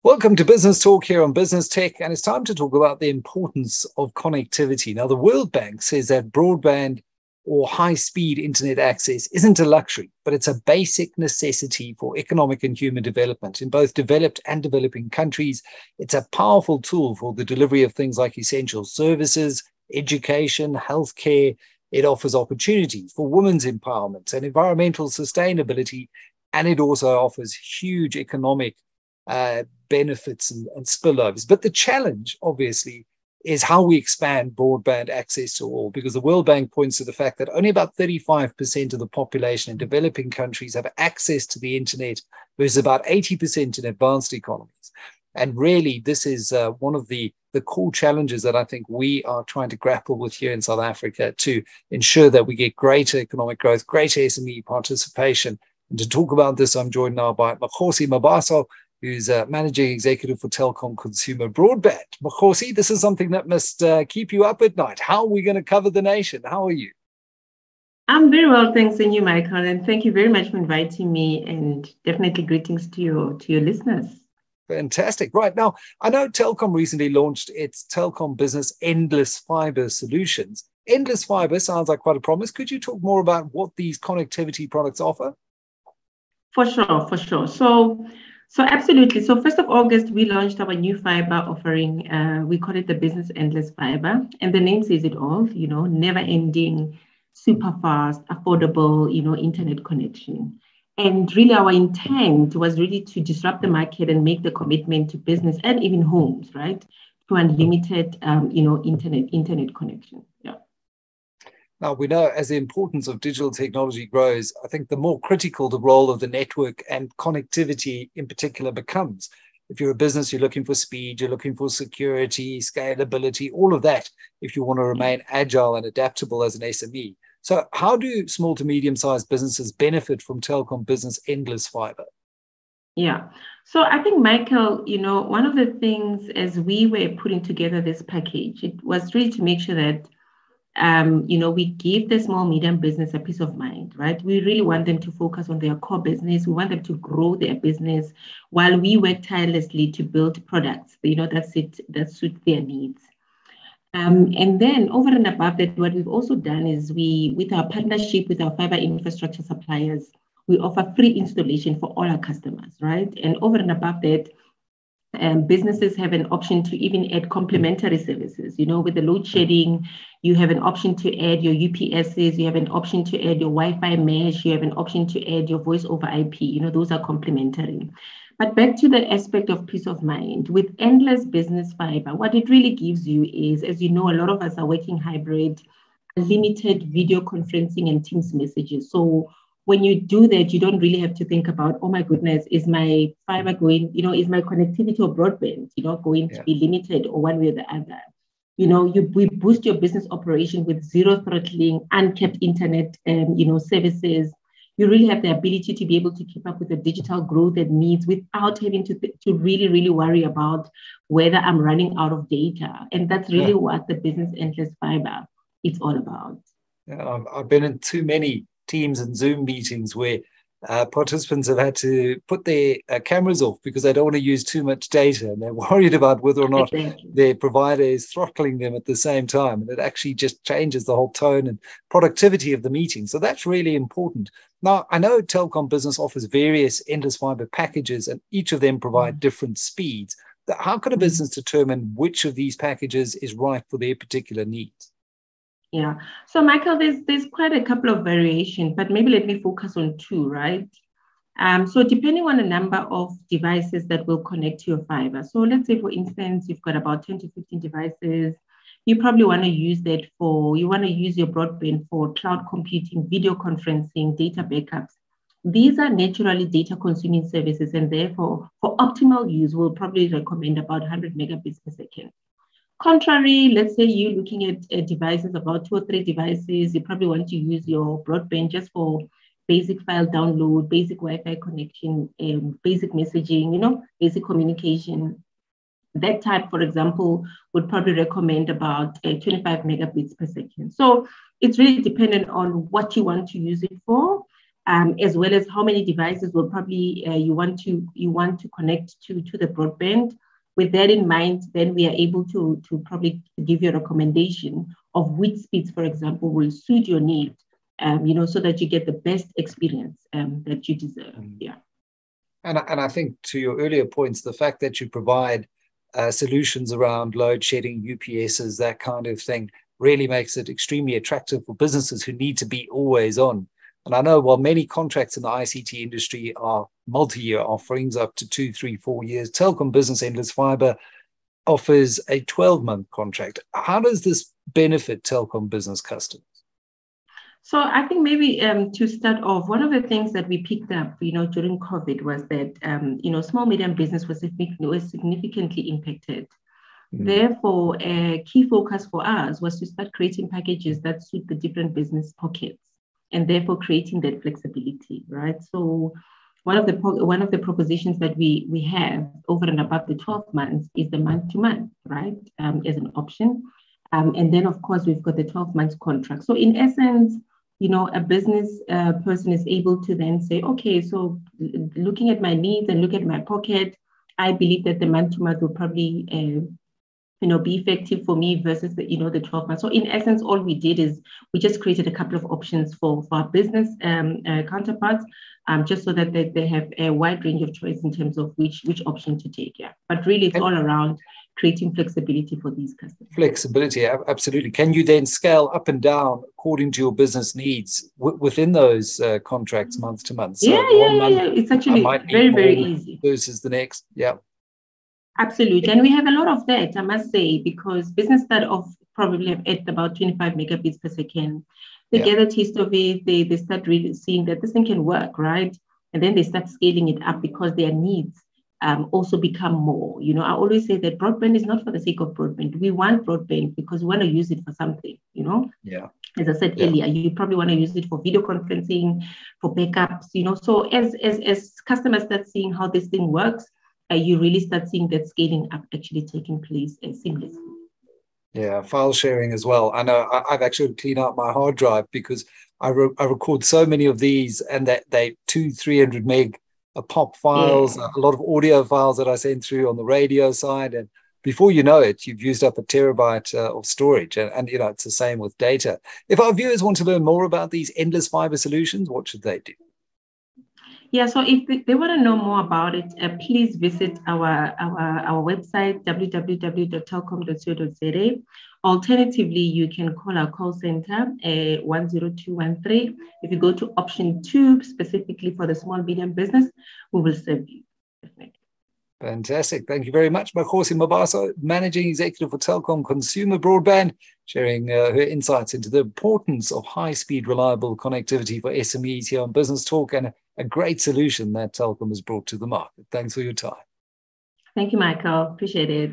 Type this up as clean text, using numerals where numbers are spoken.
Welcome to Business Talk here on Business Tech, and it's time to talk about the importance of connectivity. Now, the World Bank says that broadband or high-speed internet access isn't a luxury, but it's a basic necessity for economic and human development. In both developed and developing countries, it's a powerful tool for the delivery of things like essential services, education, healthcare. It offers opportunities for women's empowerment and environmental sustainability, and it also offers huge economic benefits and spillovers. But the challenge, obviously, is how we expand broadband access to all, because the World Bank points to the fact that only about 35% of the population in developing countries have access to the internet, versus about 80% in advanced economies. And really, this is one of the core challenges that I think we are trying to grapple with here in South Africa to ensure that we get greater economic growth, greater SME participation. And to talk about this, I'm joined now by Makgosi Mabaso, who's Managing Executive for Telkom Consumer Broadband. Makgosi, this is something that must keep you up at night. How are we going to cover the nation? How are you? I'm very well, thanks, and you, Michael, and thank you very much for inviting me, and definitely greetings to your listeners. Fantastic. Right now, I know Telkom recently launched its Telkom Business Endless Fibre solutions. Endless Fibre sounds like quite a promise. Could you talk more about what these connectivity products offer? For sure. So absolutely. So 1st of August, we launched our new fiber offering. We call it the Business Endless Fibre. And the name says it all, never ending, super fast, affordable, internet connection. And really our intent was really to disrupt the market and make the commitment to business and even homes, right? To unlimited, internet connection. Yeah. Now, we know as the importance of digital technology grows, I think the more critical the role of the network and connectivity in particular becomes. If you're a business, you're looking for speed, you're looking for security, scalability, all of that, if you want to remain agile and adaptable as an SME. So how do small to medium-sized businesses benefit from Telkom Business Endless Fibre? Yeah. So I think, Michael, one of the things as we were putting together this package, it was really to make sure that we give the small, medium business a peace of mind, right? We really want them to focus on their core business. We want them to grow their business while we work tirelessly to build products, that suit their needs. And then over and above that, what we've also done is with our partnership with our fiber infrastructure suppliers, we offer free installation for all our customers, right? And over and above that, businesses have an option to even add complementary services. With the load shedding, you have an option to add your UPSs, you have an option to add your Wi-Fi mesh, you have an option to add your voice over IP. Those are complementary. But back to the aspect of peace of mind, with Endless Business Fibre, what it really gives you is, as you know, a lot of us are working hybrid, limited video conferencing and Teams messages. So when you do that, you don't really have to think about, oh my goodness, is my fiber going, is my connectivity or broadband, going to be limited or one way or the other. We boost your business operation with zero throttling, uncapped internet, services. You really have the ability to be able to keep up with the digital growth and needs without having to really, really worry about whether I'm running out of data. And that's really what the Business Endless Fibre is all about. Yeah, I've been in too many Teams and Zoom meetings where participants have had to put their cameras off because they don't want to use too much data, and they're worried about whether or not their provider is throttling them at the same time. And it actually just changes the whole tone and productivity of the meeting. So that's really important. Now, I know Telkom Business offers various endless fiber packages, and each of them provide different speeds. How can a business determine which of these packages is right for their particular needs? Yeah. So, Michael, there's quite a couple of variations, but maybe let me focus on two, right? So depending on the number of devices that will connect to your fiber. So let's say, for instance, you've got about 10 to 15 devices. You probably want to use your broadband for cloud computing, video conferencing, data backups. These are naturally data consuming services, and therefore, for optimal use, we'll probably recommend about 100 megabits per second. Contrary, let's say you're looking at devices, about 2 or 3 devices, you probably want to use your broadband just for basic file download, basic Wi-Fi connection, basic messaging, basic communication. That type, for example, would probably recommend about 25 megabits per second. So it's really dependent on what you want to use it for. as well as how many devices will probably you want to connect to the broadband. With that in mind, then we are able to probably give you a recommendation of which speeds, for example, will suit your need, so that you get the best experience that you deserve. Yeah. And I think to your earlier points, the fact that you provide solutions around load shedding, UPSs, that kind of thing, really makes it extremely attractive for businesses who need to be always on. And I know while many contracts in the ICT industry are multi-year offerings up to 2, 3, 4 years, Telkom Business Endless Fibre offers a 12-month contract. How does this benefit Telkom business customers? So I think maybe to start off, one of the things that we picked up, during COVID was that, small, medium business was significantly impacted. Therefore, a key focus for us was to start creating packages that suit the different business pockets, and therefore creating that flexibility, right? So one of the propositions that we have over and above the 12 months is the month-to-month, right, as an option. And then, of course, we've got the 12 months contract. So in essence, a business person is able to then say, okay, so looking at my needs and look at my pocket, I believe that the month-to-month will probably be effective for me versus the 12 months. So in essence, all we did is we just created a couple of options for our business counterparts, just so that they have a wide range of choice in terms of which option to take. Yeah, but really it's all around creating flexibility for these customers. Flexibility, absolutely. Can you then scale up and down according to your business needs within those contracts month to month? So yeah. It's actually very easy versus the next. Yeah. Absolutely. And we have a lot of that, I must say, because business start off probably at about 25 megabits per second. They get a taste of it. They start really seeing that this thing can work, right? And then they start scaling it up because their needs also become more. I always say that broadband is not for the sake of broadband. We want broadband because we want to use it for something, Yeah. As I said earlier, you probably want to use it for video conferencing, for backups, So as customers start seeing how this thing works, you really start seeing that scaling up actually taking place seamlessly. Yeah, file sharing as well. I know I've actually cleaned out my hard drive because I record so many of these, and that they 200-300 meg pop files, a lot of audio files that I send through on the radio side, and before you know it, you've used up a terabyte of storage, and it's the same with data. If our viewers want to learn more about these endless fiber solutions, what should they do? Yeah, so if they want to know more about it, please visit our website, www.telkom.co.za. Alternatively, you can call our call center, 10213. If you go to option 2, specifically for the small medium business, we will serve you. Definitely. Fantastic. Thank you very much. Makgosi Mabaso, Managing Executive for Telkom Consumer Broadband, sharing her insights into the importance of high-speed, reliable connectivity for SMEs here on Business Talk, and a great solution that Telkom has brought to the market. Thanks for your time. Thank you, Michael. Appreciate it.